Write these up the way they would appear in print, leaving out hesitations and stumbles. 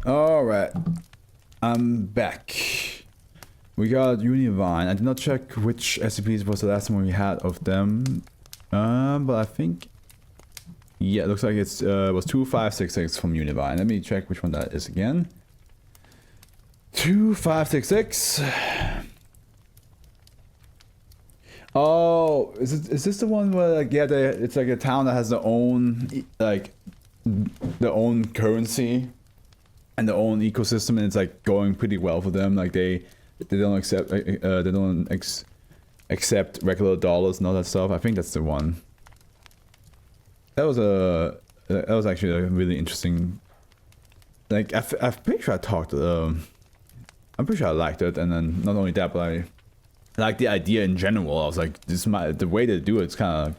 Alright, I'm back. We got Univine. I did not check which SCPs was the last one we had of them. But I think... Yeah, it looks like it was 2566 from Univine. Let me check which one that is again. 2566. Oh, is this the one where like yeah, it's like a town that has their own their own currency and their own ecosystem, and it's like going pretty well for them. Like they don't accept accept regular dollars and all that stuff. I think that's the one. That was actually a really interesting. Like I'm pretty sure I talked. I'm pretty sure I liked it, and then not only that, but I like the idea in general. I was like, the way they do it's kind of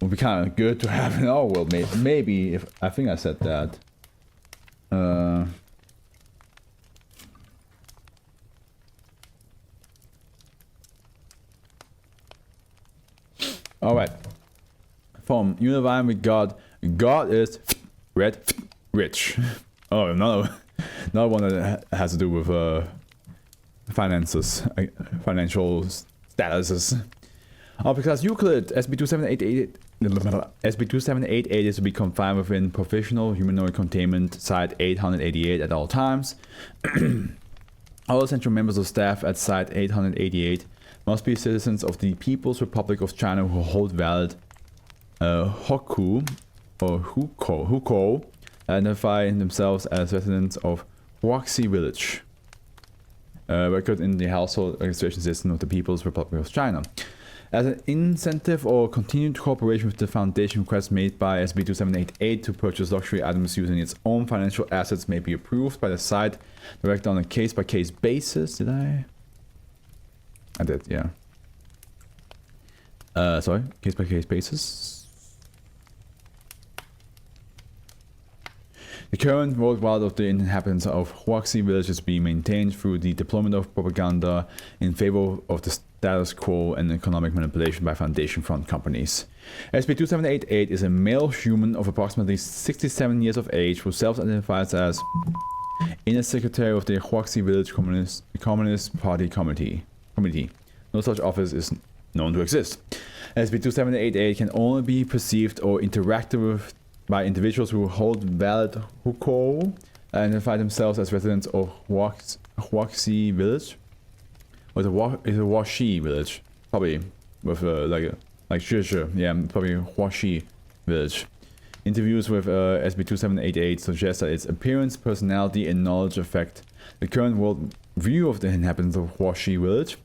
would be kind of good to have in our world. Maybe if I think I said that. All right. From Univine we got God is rich. Oh, another one that has to do with finances, financial statuses. Because Euclid SCP-2788 is to be confined within professional humanoid containment Site 888 at all times. All essential members of staff at Site 888 must be citizens of the People's Republic of China who hold valid Hukou identify themselves as residents of Huaxi Village. Record in the household registration system of the People's Republic of China. As an incentive or continued cooperation with the Foundation, requests made by SCP-2788 to purchase luxury items using its own financial assets may be approved by the site directed on a case-by-case basis. Did I? I did, yeah. Sorry, case-by-case basis. The current worldwide of the inhabitants of Huaxi Village is being maintained through the deployment of propaganda in favor of the status quo and economic manipulation by Foundation front companies. SCP-2788 is a male human of approximately 67 years of age who self-identifies as Inner Secretary of the Huaxi Village Communist Party Committee. No such office is known to exist. SCP-2788 can only be perceived or interacted with by individuals who hold valid Hukou, identify themselves as residents of Huaxi Village, or is it Huaxi Village? Probably with like yeah, probably Huaxi Village. Interviews with SCP-2788 suggest that its appearance, personality, and knowledge affect the current world view of the inhabitants of Huaxi Village.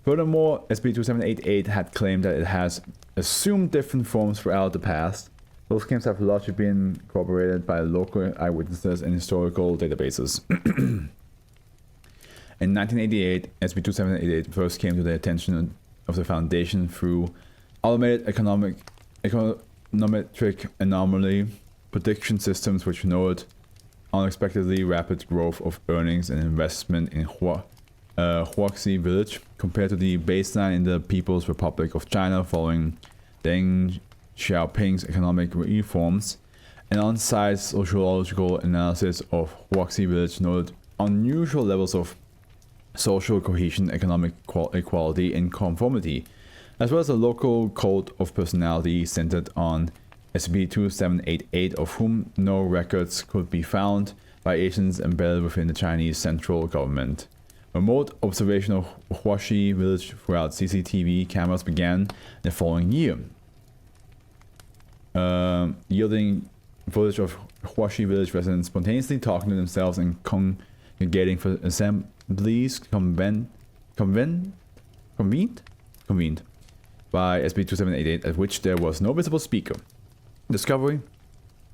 Furthermore, SCP-2788 had claimed that it has assumed different forms throughout the past. Those claims have largely been corroborated by local eyewitnesses and historical databases. In 1988, SCP-2788 first came to the attention of the Foundation through automated econometric anomaly prediction systems which noted unexpectedly rapid growth of earnings and investment in Huaxi Village compared to the baseline in the People's Republic of China following Deng Xiaoping's economic reforms. An on-site sociological analysis of Huaxi Village noted unusual levels of social cohesion, economic equality, and conformity, as well as a local cult of personality centered on SCP-2788, of whom no records could be found by agents embedded within the Chinese central government. Remote observation of Huaxi Village throughout CCTV cameras began the following year, yielding footage of Huaxi Village residents spontaneously talking to themselves and congregating for assemblies convened by SCP-2788, at which there was no visible speaker. Discovery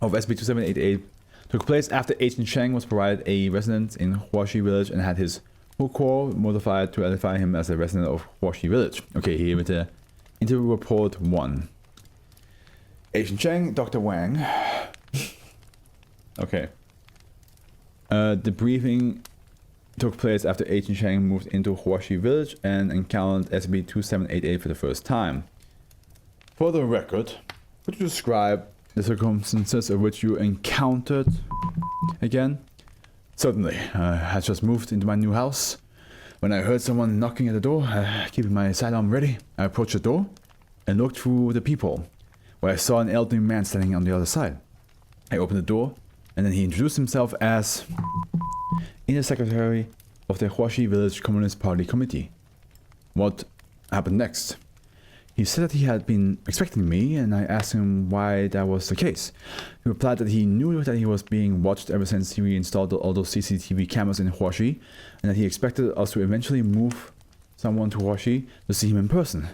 of SCP-2788 took place after Agent Cheng was provided a residence in Huaxi Village and had his Hukou modified to identify him as a resident of Huaxi Village. Okay, here with the interview report 1. Agent Cheng, Dr. Wang. Okay. The briefing took place after Agent Cheng moved into Huaxi Village and encountered SCP-2788 for the first time. For the record, could you describe the circumstances of which you encountered again? Certainly. I had just moved into my new house when I heard someone knocking at the door. Keeping my sidearm ready, I approached the door and looked through the peephole, where I saw an elderly man standing on the other side. I opened the door, and then he introduced himself as Inner Secretary of the Huaxi Village Communist Party Committee. What happened next? He said that he had been expecting me, and I asked him why that was the case. He replied that he knew that he was being watched ever since he installed all those CCTV cameras in Huaxi, and that he expected us to eventually move someone to Huaxi to see him in person.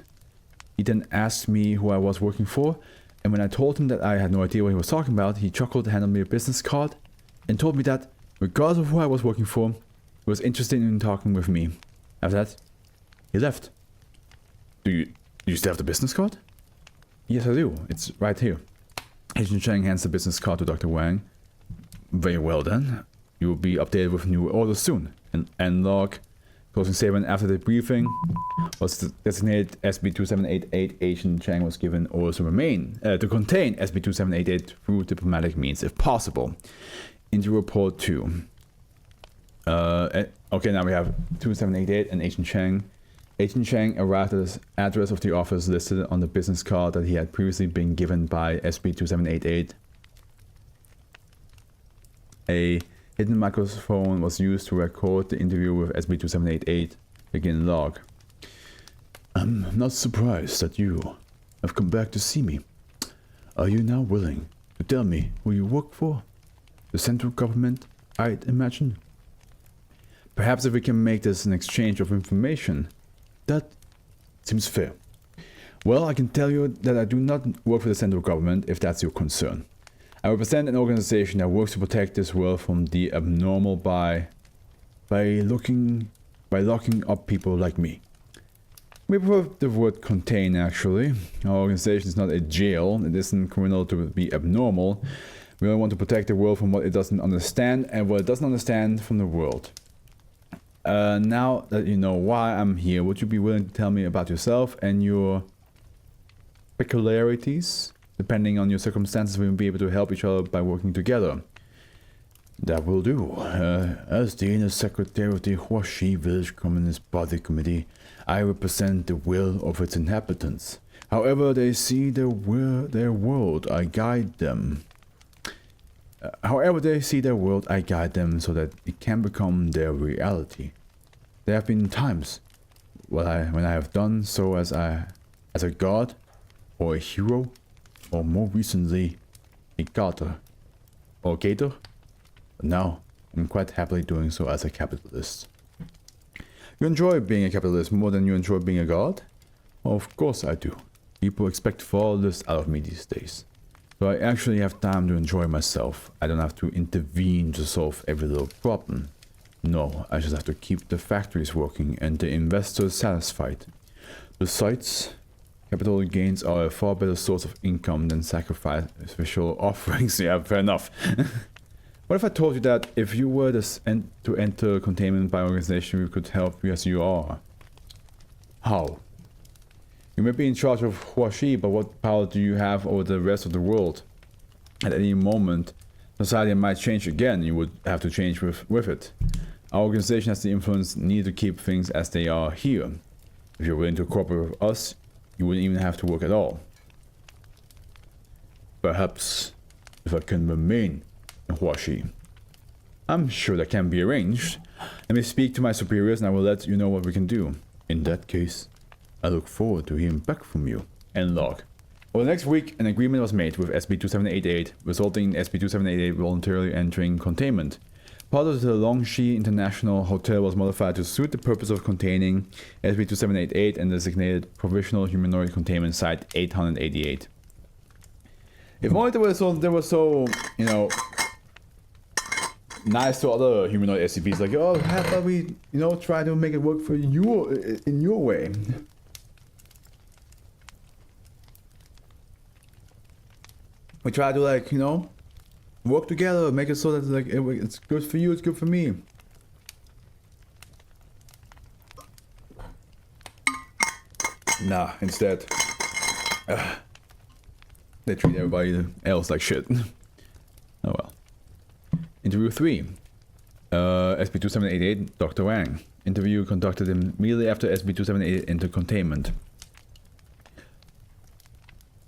He then asked me who I was working for, and when I told him that I had no idea what he was talking about, he chuckled, handed me a business card, and told me that, regardless of who I was working for, he was interested in talking with me. After that, he left. Do you still have the business card? Yes, I do. It's right here. Agent Chang hands the business card to Dr. Wang. Very well then. You will be updated with new orders soon. And log. Closing statement after the briefing was designated SB2788. Agent Chang was given orders to contain SB2788 through diplomatic means if possible. Into report 2. Okay, now we have 2788 and Agent Chang. Agent Chang arrived at the address of the office listed on the business card that he had previously been given by SB2788. A hidden microphone was used to record the interview with SB2788. Begin log. I'm not surprised that you have come back to see me. Are you now willing to tell me who you work for? The central government, I'd imagine. Perhaps if we can make this an exchange of information. That seems fair. Well, I can tell you that I do not work for the central government, if that's your concern. I represent an organization that works to protect this world from the abnormal by locking up people like me. We prefer the word contain, actually. Our organization is not a jail. It isn't criminal to be abnormal. We only want to protect the world from what it doesn't understand and what it doesn't understand from the world. Now that you know why I'm here, would you be willing to tell me about yourself and your peculiarities? Depending on your circumstances, we will be able to help each other by working together. That will do. As the Inner Secretary of the Huaxi Village Communist Party Committee, I represent the will of its inhabitants. However they see their world, I guide them. However they see their world, I guide them so that it can become their reality. There have been times when I have done so as a god, or a hero, or more recently, a gator. But now, I'm quite happily doing so as a capitalist. You enjoy being a capitalist more than you enjoy being a god? Of course I do. People expect flawless out of me these days. So I actually have time to enjoy myself. I don't have to intervene to solve every little problem. No, I just have to keep the factories working and the investors satisfied. Besides, capital gains are a far better source of income than sacrificial offerings. Yeah, fair enough. What if I told you that if you were to enter containment by organization, we could help you as you are? How? You may be in charge of Huaxi, but what power do you have over the rest of the world? At any moment, society might change again. You would have to change with it. Our organization has the influence needed to keep things as they are here. If you're willing to cooperate with us, you wouldn't even have to work at all. Perhaps if I can remain in Huaxi. I'm sure that can be arranged. Let me speak to my superiors and I will let you know what we can do. In that case, I look forward to hearing back from you. End log. Over the next week, an agreement was made with SB2788, resulting in SB2788 voluntarily entering containment. Part of the Longxi International Hotel was modified to suit the purpose of containing SB2788 and designated Provisional Humanoid Containment Site 888. If only they were so, you know, nice to other humanoid SCPs, like, oh, how about we, you know, try to make it work for you in your way. We try to, like, you know, work together, make it so that, like, it's good for you, it's good for me. Nah, instead, they treat everybody else like shit. Oh well. Interview 3. SCP-2788, Dr. Wang. Interview conducted immediately after SCP-2788 entered containment.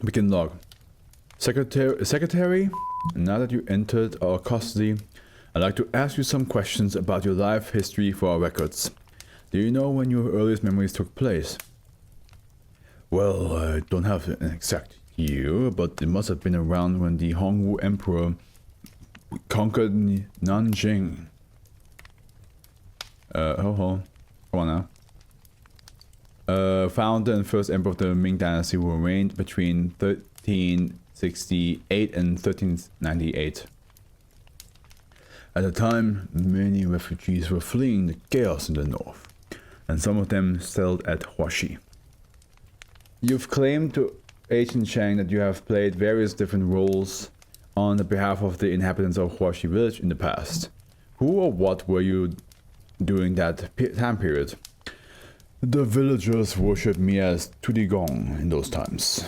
Begin log. Secretary, now that you entered our custody, I'd like to ask you some questions about your life history for our records. Do you know when your earliest memories took place? Well, I don't have an exact year, but it must have been around when the Hongwu Emperor conquered Nanjing. Come on now. Founder and first emperor of the Ming Dynasty who reigned between 1368 and 1398. At the time, many refugees were fleeing the chaos in the north, and some of them settled at Huaxi. You've claimed to Agent Chang that you have played various different roles on the behalf of the inhabitants of Huaxi village in the past. Who or what were you during that time period? The villagers worshipped me as Tudigong in those times.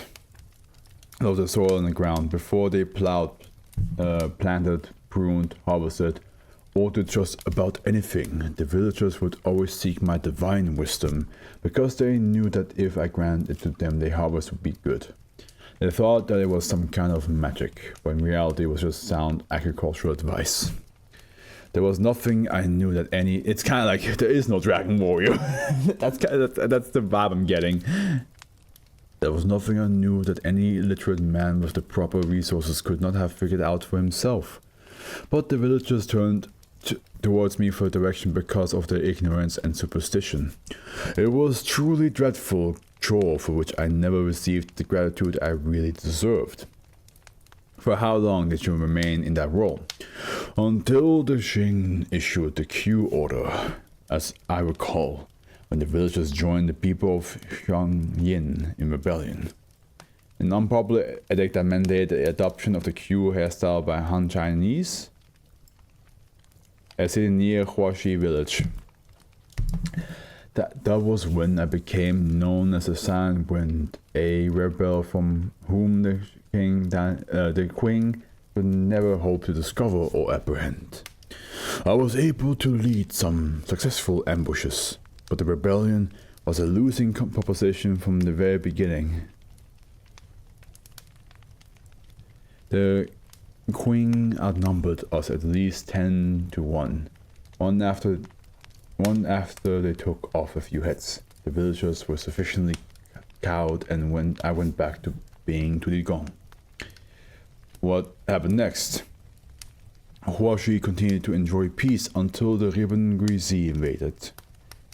Loved the soil on the ground before they plowed, planted, pruned, harvested, or did just about anything. The villagers would always seek my divine wisdom because they knew that if I granted it to them, their harvest would be good. They thought that it was some kind of magic, but in reality it was just sound agricultural advice. There was nothing I knew that any... It's kind of like, there is no dragon warrior. That's the vibe I'm getting. There was nothing I knew that any illiterate man with the proper resources could not have figured out for himself. But the villagers turned towards me for direction because of their ignorance and superstition. It was truly dreadful chore for which I never received the gratitude I really deserved. For how long did you remain in that role? Until the Qing issued the Q order, as I recall, when the villagers joined the people of Yin in rebellion. An unpopular edict that mandated the adoption of the Q hairstyle by Han Chinese, a city near Huaxi village. That was when I became known as the Silent Wind, a rebel from whom the Queen could never hope to discover or apprehend. I was able to lead some successful ambushes, but the rebellion was a losing proposition from the very beginning. The Queen outnumbered us at least 10 to 1. One after they took off a few heads. The villagers were sufficiently cowed, and I went back to being Tudigong. What happened next? Huaxi continued to enjoy peace until the Ribbon Grizi invaded.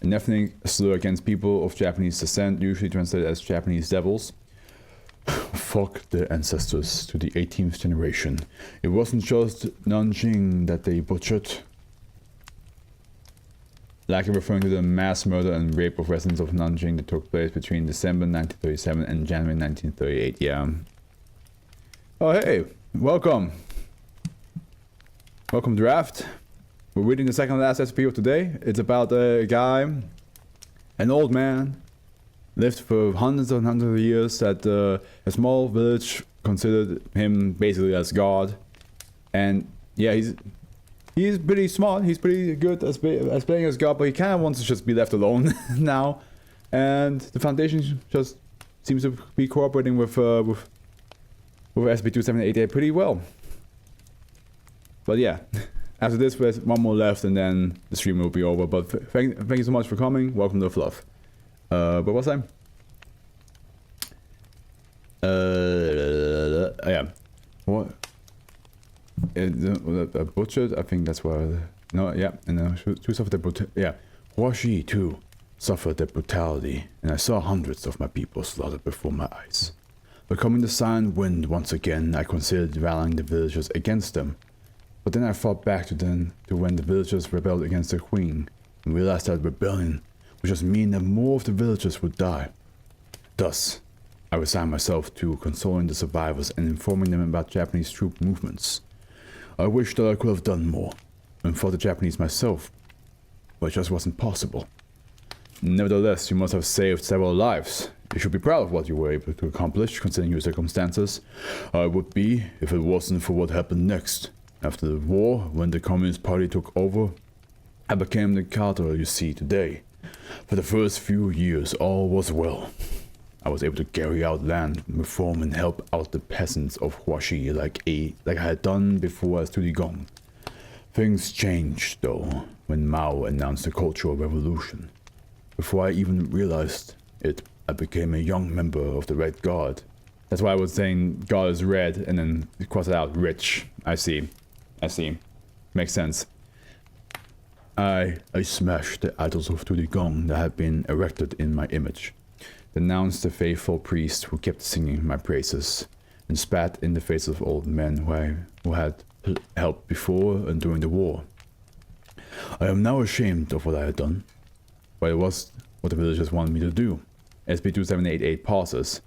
An ethnic slur against people of Japanese descent, usually translated as Japanese devils. Fuck their ancestors to the 18th generation. It wasn't just Nanjing that they butchered. Likely referring to the mass murder and rape of residents of Nanjing that took place between December 1937 and January 1938, yeah. Oh hey, welcome. Welcome Draft. We're reading the second last SCP of today. It's about a guy, an old man, lived for hundreds and hundreds of years at a small village, considered him basically as God. And yeah, he's pretty smart, he's pretty good as playing as God, but he kind of wants to just be left alone now. And the Foundation just seems to be cooperating with SCP-2788 pretty well. But yeah, after this there's one more left and then the stream will be over. But thank you so much for coming, welcome to Fluff. But what's time? Yeah. What? Butchered? I think that's what... No, yeah. And two suffered the brutality. Yeah. Huaxi, too, suffered the brutality. And I saw hundreds of my people slaughtered before my eyes. Becoming the Silent Wind once again, I considered rallying the villagers against them. But then I thought back to when the villagers rebelled against the Queen, and realized that rebellion would just mean that more of the villagers would die. Thus, I resigned myself to consoling the survivors and informing them about Japanese troop movements. I wished that I could have done more, and fought the Japanese myself, but it just wasn't possible. Nevertheless, you must have saved several lives. You should be proud of what you were able to accomplish, considering your circumstances. I would be, if it wasn't for what happened next. After the war, when the Communist Party took over, I became the Carter you see today. For the first few years, all was well. I was able to carry out land reform and help out the peasants of Huaxi like I had done before as to the Gong. Things changed, though, when Mao announced the Cultural Revolution. Before I even realized it, I became a young member of the Red Guard. That's why I was saying God is red, and then cross it out, rich. I see. Makes sense. I smashed the idols of Tudigong that had been erected in my image, denounced the faithful priest who kept singing my praises, and spat in the faces of old men who had helped before and during the war. I am now ashamed of what I had done, but it was what the villagers wanted me to do. SCP-2788 passes,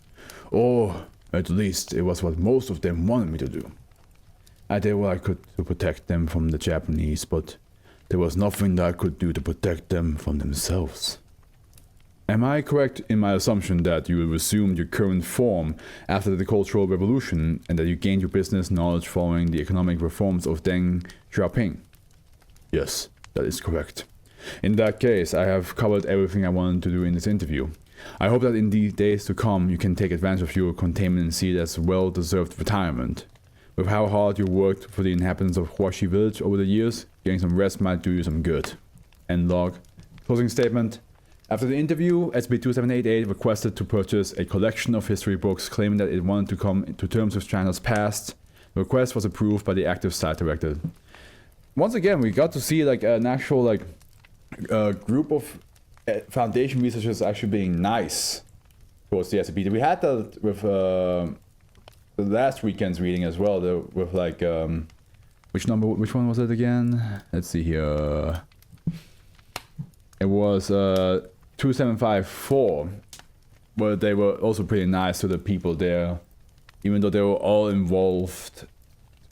or at least it was what most of them wanted me to do. I did what I could to protect them from the Japanese, but there was nothing that I could do to protect them from themselves. Am I correct in my assumption that you resumed your current form after the Cultural Revolution and that you gained your business knowledge following the economic reforms of Deng Xiaoping? Yes, that is correct. In that case, I have covered everything I wanted to do in this interview. I hope that in the days to come you can take advantage of your containment and see it as well-deserved retirement. With how hard you worked for the inhabitants of Huaxi village over the years, getting some rest might do you some good. End log. Closing statement. After the interview, SCP-2788 requested to purchase a collection of history books claiming that it wanted to come to terms with China's past. The request was approved by the active site director. Once again, we got to see like an actual like group of Foundation researchers actually being nice towards the SCP. We had that with the last weekend's reading as well, with like which one was it again? Let's see here. It was 2754, but they were also pretty nice to the people there, even though they were all involved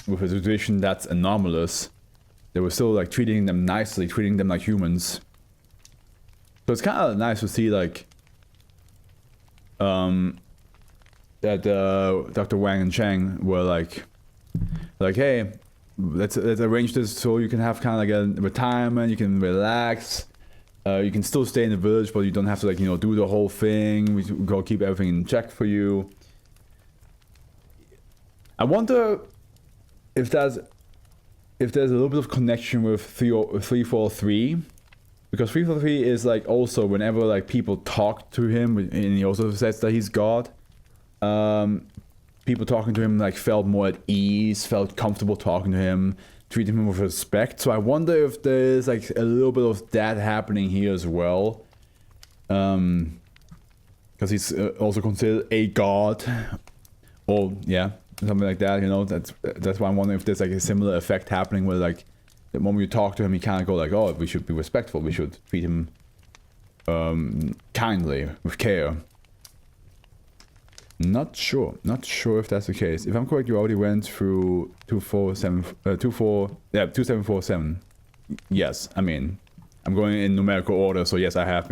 with a tradition that's anomalous. They were still like treating them nicely, treating them like humans. So it's kind of nice to see like that Dr. Wang and Cheng were like, hey, let's arrange this so you can have kind of like a retirement, you can relax. You can still stay in the village, but you don't have to like, you know, do the whole thing. We go keep everything in check for you. I wonder if there's a little bit of connection with 343, because 343 is like also whenever like people talk to him, and he also says that he's God. People talking to him like felt more at ease, felt comfortable talking to him, treating him with respect. So I wonder if there's like a little bit of that happening here as well, because he's also considered a god, or yeah, something like that. You know, that's why I'm wondering if there's like a similar effect happening where like the moment you talk to him, you kind of go like, oh, we should be respectful, we should treat him kindly, with care. Not sure if that's the case. If I'm correct, you already went through 2747. Yes, I mean, I'm going in numerical order, so yes, I have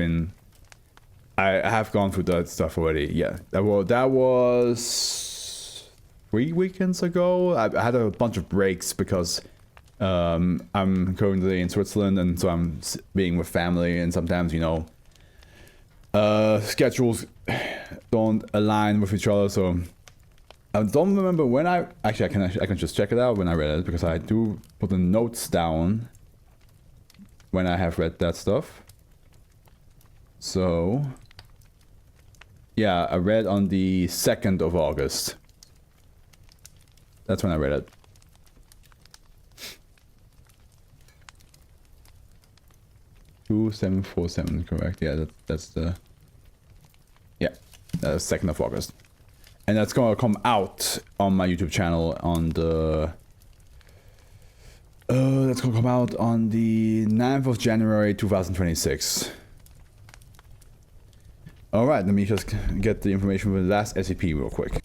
gone through that stuff already. Yeah, that was 3 weekends ago. I had a bunch of breaks because I'm currently in Switzerland, and so I'm being with family, and sometimes, you know, schedules don't align with each other, so I don't remember when I can just check it out when I read it, because I do put the notes down when I have read that stuff. So yeah, I read on the 2nd of August. That's when I read it. $2,747, correct? Yeah, that's the 2nd of August, and that's gonna come out on my YouTube channel on the that's gonna come out on the 9th of January 2026. All right, let me just get the information for the last SCP real quick.